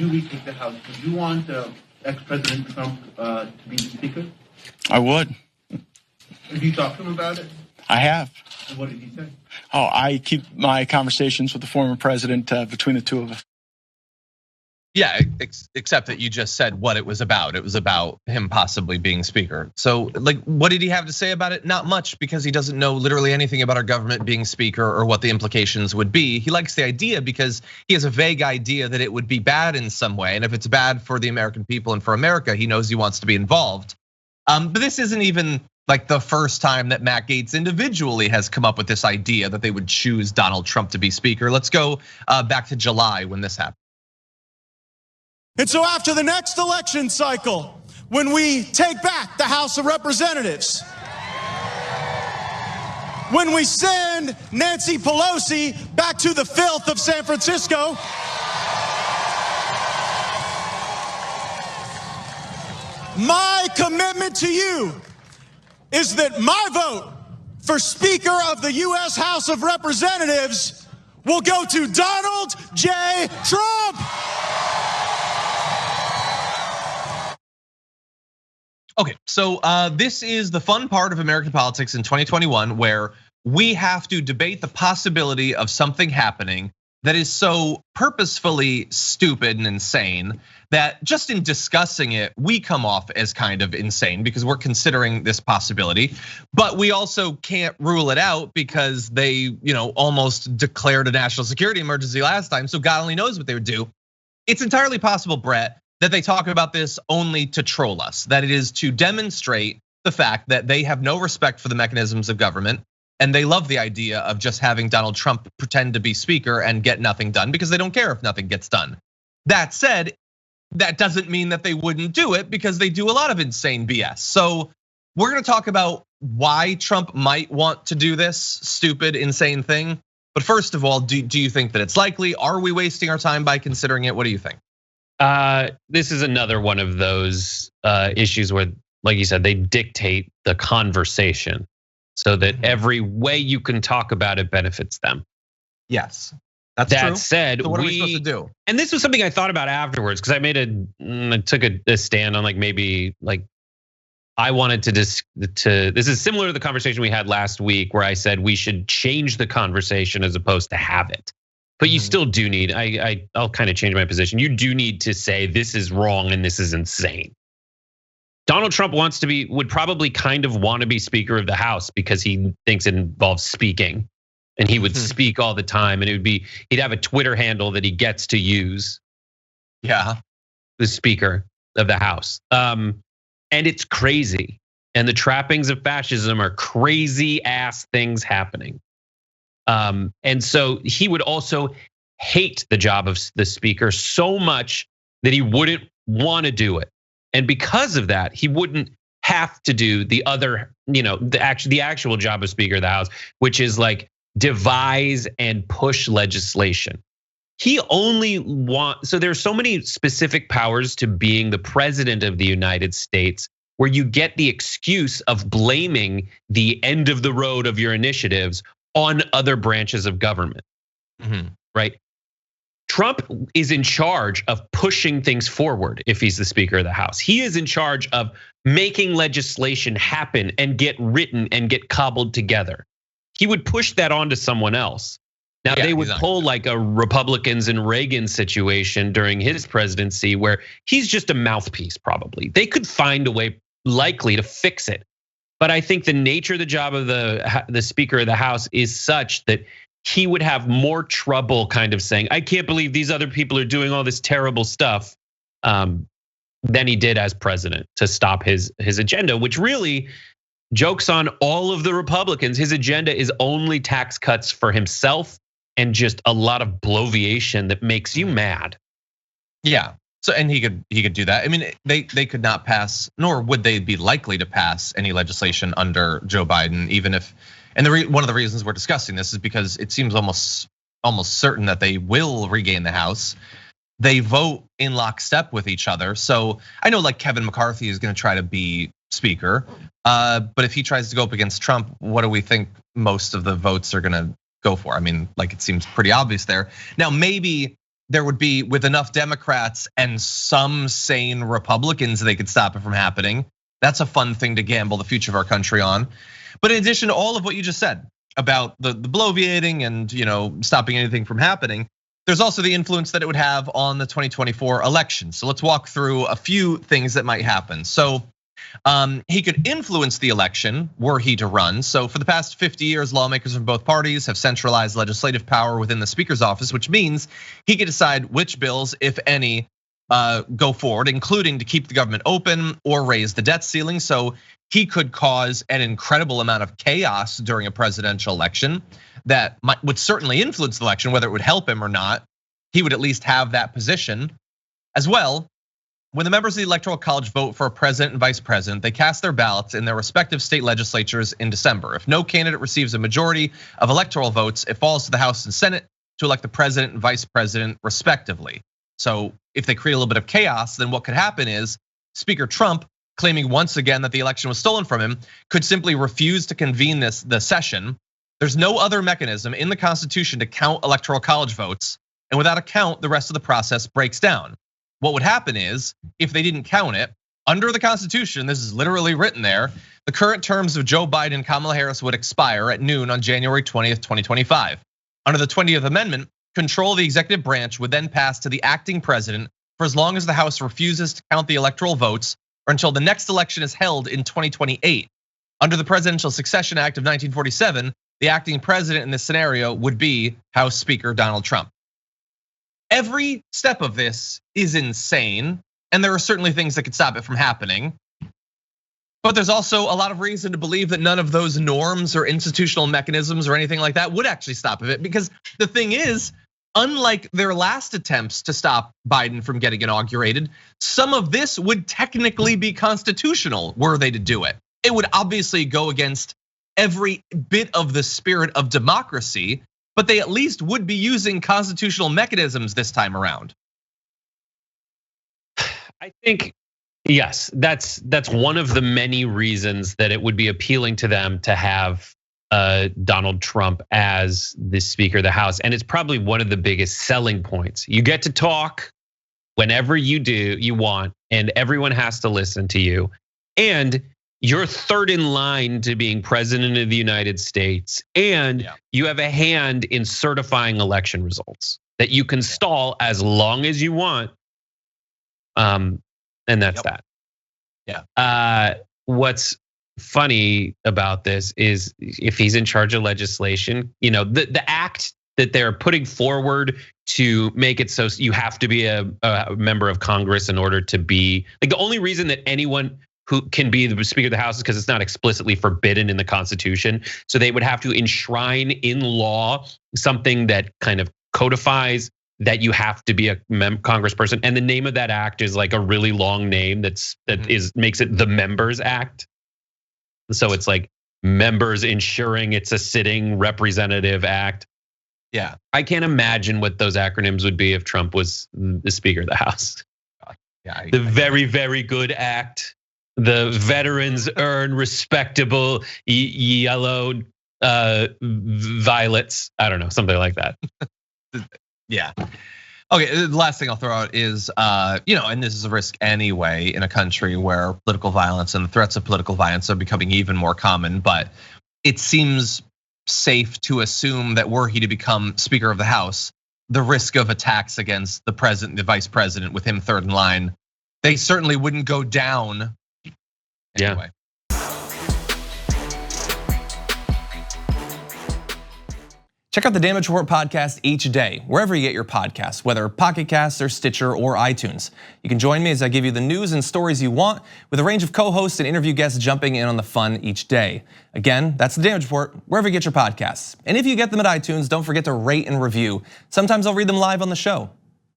do retake the House, would you want ex-President Trump to be the Speaker? I would. Have you talked to him about it? I have. And what did he say? Oh, I keep my conversations with the former president between the two of us. Yeah, except that you just said what it was about. It was about him possibly being speaker. So like, what did he have to say about it? Not much, because he doesn't know literally anything about our government being speaker or what the implications would be. He likes the idea because he has a vague idea that it would be bad in some way. And if it's bad for the American people and for America, he knows he wants to be involved. But this isn't even like the first time that Matt Gaetz individually has come up with this idea that they would choose Donald Trump to be speaker. Let's go back to July when this happened. And so after the next election cycle, when we take back the House of Representatives, when we send Nancy Pelosi back to the filth of San Francisco, my commitment to you is that my vote for Speaker of the US House of Representatives will go to Donald J. Trump. Okay, so this is the fun part of American politics in 2021, where we have to debate the possibility of something happening that is so purposefully stupid and insane that just in discussing it, we come off as kind of insane because we're considering this possibility. But we also can't rule it out because they, almost declared a national security emergency last time. So God only knows what they would do. It's entirely possible, Brett, that they talk about this only to troll us, that it is to demonstrate the fact that they have no respect for the mechanisms of government. And they love the idea of just having Donald Trump pretend to be speaker and get nothing done because they don't care if nothing gets done. That said, that doesn't mean that they wouldn't do it because they do a lot of insane BS. So we're gonna talk about why Trump might want to do this stupid, insane thing. But first of all, do you think that it's likely? Are we wasting our time by considering it? What do you think? This is another one of those issues where, like you said, they dictate the conversation so that every way you can talk about it benefits them. Yes, that's true. That said, so what are we supposed to do? And this was something I thought about afterwards because I took a stand on maybe I wanted to this is similar to the conversation we had last week where I said we should change the conversation as opposed to have it. But you still do need, I'll kind of change my position. You do need to say this is wrong and this is insane. Donald Trump would probably kind of want to be Speaker of the House because he thinks it involves speaking. And he would speak all the time, and he'd have a Twitter handle that he gets to use. Yeah, the Speaker of the House. And it's crazy. And the trappings of fascism are crazy ass things happening. And so he would also hate the job of the Speaker so much that he wouldn't want to do it. And because of that, he wouldn't have to do the other, the actual job of Speaker of the House, which is devise and push legislation. He only so there's so many specific powers to being the president of the United States where you get the excuse of blaming the end of the road of your initiatives on other branches of government, right? Trump is in charge of pushing things forward if he's the Speaker of the House. He is in charge of making legislation happen and get written and get cobbled together. He would push that onto someone else. Now they would pull a Republicans and Reagan situation during his presidency where he's just a mouthpiece probably. They could find a way likely to fix it. But I think the nature of the job of the Speaker of the House is such that he would have more trouble kind of saying, I can't believe these other people are doing all this terrible stuff than he did as president to stop his agenda, which really jokes on all of the Republicans. His agenda is only tax cuts for himself and just a lot of bloviation that makes you mad. Yeah. So and he could do that. I mean, they could not pass, nor would they be likely to pass any legislation under Joe Biden, even if. And one of the reasons we're discussing this is because it seems almost certain that they will regain the House. They vote in lockstep with each other. So I know Kevin McCarthy is going to try to be Speaker, but if he tries to go up against Trump, what do we think most of the votes are going to go for? I mean, it seems pretty obvious there. Now maybe there would be, with enough Democrats and some sane Republicans, they could stop it from happening. That's a fun thing to gamble the future of our country on. But in addition to all of what you just said about the bloviating and stopping anything from happening, there's also the influence that it would have on the 2024 election. So let's walk through a few things that might happen. So he could influence the election were he to run. So for the past 50 years, lawmakers from both parties have centralized legislative power within the speaker's office, which means he could decide which bills, if any, go forward, including to keep the government open or raise the debt ceiling. So he could cause an incredible amount of chaos during a presidential election that would certainly influence the election, whether it would help him or not. He would at least have that position as well. When the members of the Electoral College vote for a president and vice president, they cast their ballots in their respective state legislatures in December. If no candidate receives a majority of electoral votes, it falls to the House and Senate to elect the president and vice president respectively. So if they create a little bit of chaos, then what could happen is Speaker Trump, claiming once again that the election was stolen from him, could simply refuse to convene the session. There's no other mechanism in the Constitution to count Electoral College votes, and without a count, the rest of the process breaks down. What would happen is, if they didn't count it, under the Constitution, this is literally written there, the current terms of Joe Biden and Kamala Harris would expire at noon on January 20th, 2025. Under the 20th Amendment, control of the executive branch would then pass to the acting president for as long as the House refuses to count the electoral votes or until the next election is held in 2028. Under the Presidential Succession Act of 1947, the acting president in this scenario would be House Speaker Donald Trump. Every step of this is insane, and there are certainly things that could stop it from happening. But there's also a lot of reason to believe that none of those norms or institutional mechanisms or anything like that would actually stop it. Because the thing is, unlike their last attempts to stop Biden from getting inaugurated, some of this would technically be constitutional were they to do it. It would obviously go against every bit of the spirit of democracy, but they at least would be using constitutional mechanisms this time around. I think, yes, that's one of the many reasons that it would be appealing to them to have Donald Trump as the Speaker of the House. And it's probably one of the biggest selling points. You get to talk whenever you want, and everyone has to listen to you. And you're third in line to being president of the United States, and you have a hand in certifying election results that you can stall as long as you want. And that's that. Yeah. What's funny about this is if he's in charge of legislation, the act that they're putting forward to make it so you have to be a member of Congress in order to be, like, the only reason that anyone who can be the Speaker of the House is because it's not explicitly forbidden in the Constitution. So they would have to enshrine in law something that kind of codifies that you have to be a congressperson. And the name of that act is like a really long name that makes it the Members Act. So it's like members ensuring it's a sitting representative act. Yeah. I can't imagine what those acronyms would be if Trump was the Speaker of the House. Yeah, the Very, Very Good Act. The veterans earn respectable yellow violets. I don't know, something like that. Yeah. Okay, the last thing I'll throw out is, and this is a risk anyway in a country where political violence and the threats of political violence are becoming even more common, but it seems safe to assume that were he to become Speaker of the House, the risk of attacks against the president, the vice president, with him third in line, they certainly wouldn't go down. Anyway. Check out the Damage Report podcast each day, wherever you get your podcasts, whether Pocket Casts or Stitcher or iTunes. You can join me as I give you the news and stories you want, with a range of co-hosts and interview guests jumping in on the fun each day. Again, that's the Damage Report, wherever you get your podcasts. And if you get them at iTunes, don't forget to rate and review. Sometimes I'll read them live on the show.